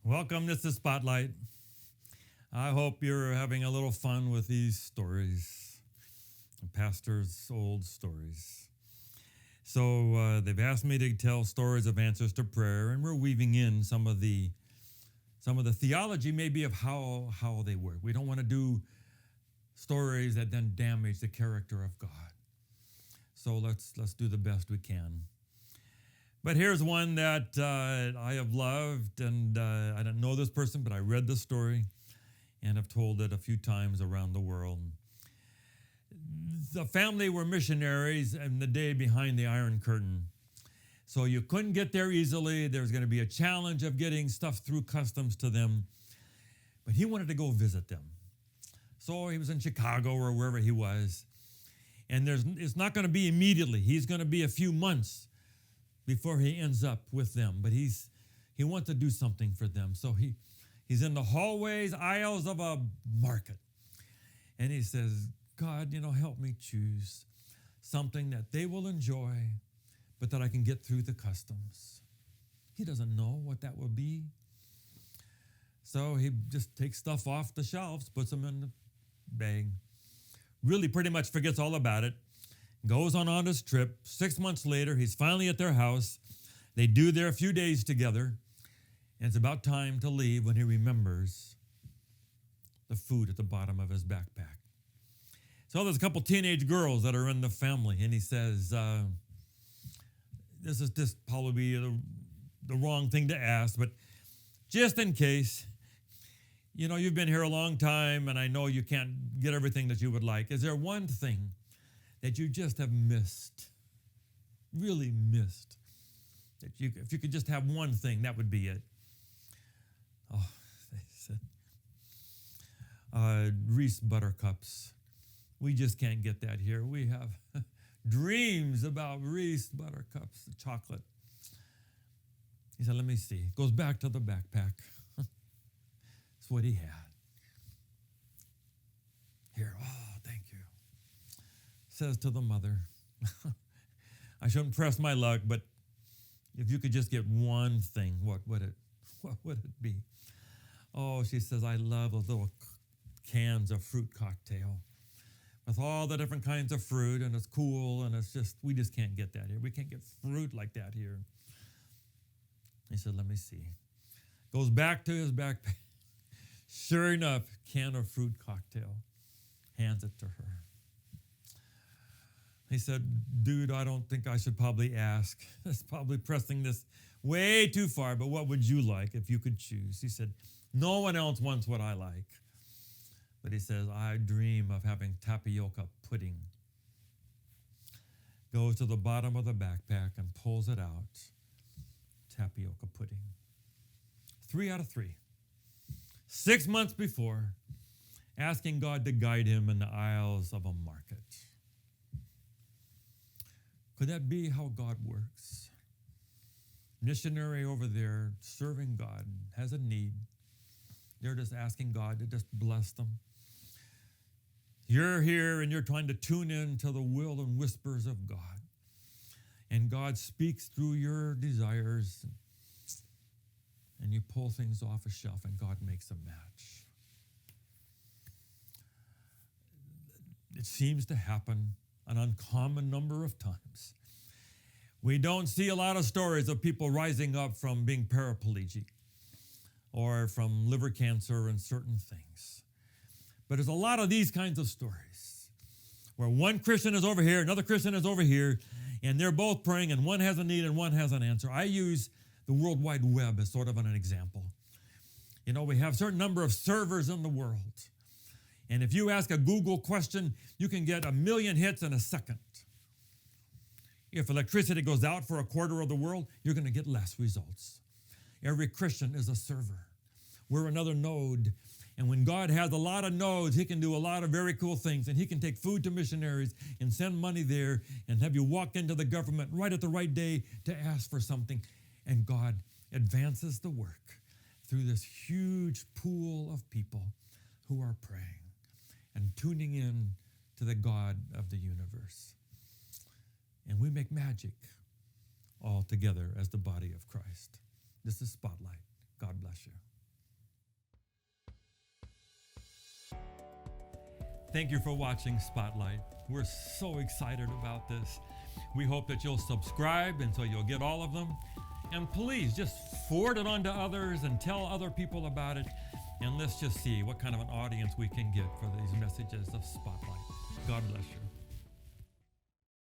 Welcome. This is Spotlight. I hope you're having a little fun with these stories, pastor's old stories. So they've asked me to tell stories of answers to prayer, and we're weaving in some of the theology, maybe of how they work. We don't want to do stories that then damage the character of God. So let's do the best we can. But here's one that I have loved, and I don't know this person, but I read the story and have told it a few times around the world. The family were missionaries in the day behind the Iron Curtain. So you couldn't get there easily. There was going to be a challenge of getting stuff through customs to them. But he wanted to go visit them. So he was in Chicago or wherever he was. And it's not going to be immediately. He's going to be a few months before he ends up with them. But he wants to do something for them. So he's in the hallways, aisles of a market. And he says, God, help me choose something that they will enjoy, but that I can get through the customs. He doesn't know what that will be. So he just takes stuff off the shelves, puts them in the bag, really pretty much forgets all about it, goes on his trip. 6 months later, he's finally at their house. They do their few days together, and it's about time to leave when he remembers the food at the bottom of his backpack. So there's a couple teenage girls that are in the family, and he says, this probably be the wrong thing to ask, but just in case, you've been here a long time, and I know you can't get everything that you would like. Is there one thing that you just have missed, really missed, that if you could just have one thing, that would be it? Oh, they said, Reese Buttercups. We just can't get that here. We have dreams about Reese Buttercups, the chocolate. He said, let me see. Goes back to the backpack. That's what he had. Here, oh, thank you. Says to the mother, I shouldn't press my luck, but if you could just get one thing, what would it be? Oh, she says, I love those little cans of fruit cocktail with all the different kinds of fruit, and it's cool, and we just can't get that here. We can't get fruit like that here. He said, let me see. Goes back to his backpack. Sure enough, can of fruit cocktail. Hands it to her. He said, dude, I don't think I should probably ask. That's probably pressing this way too far, but what would you like if you could choose? He said, no one else wants what I like. But he says, I dream of having tapioca pudding. Goes to the bottom of the backpack and pulls it out. Tapioca pudding. 3 out of 3. 6 months before, asking God to guide him in the aisles of a market. Could that be how God works? Missionary over there, serving God, has a need. They're just asking God to just bless them. You're here and you're trying to tune in to the will and whispers of God. And God speaks through your desires. And you pull things off a shelf and God makes a match. It seems to happen an uncommon number of times. We don't see a lot of stories of people rising up from being paraplegic or from liver cancer and certain things. But there's a lot of these kinds of stories where one Christian is over here, another Christian is over here, and they're both praying, and one has a need and one has an answer. I use the World Wide Web as sort of an example. We have a certain number of servers in the world. And if you ask a Google question, you can get 1 million hits in a second. If electricity goes out for a quarter of the world, you're going to get less results. Every Christian is a server. We're another node. And when God has a lot of nodes, he can do a lot of very cool things. And he can take food to missionaries and send money there and have you walk into the government right at the right day to ask for something. And God advances the work through this huge pool of people who are praying and tuning in to the God of the universe. And we make magic all together as the body of Christ. This is Spotlight. God bless you. Thank you for watching Spotlight. We're so excited about this. We hope that you'll subscribe and so you'll get all of them. And please just forward it on to others and tell other people about it. And let's just see what kind of an audience we can get for these messages of Spotlight. God bless you.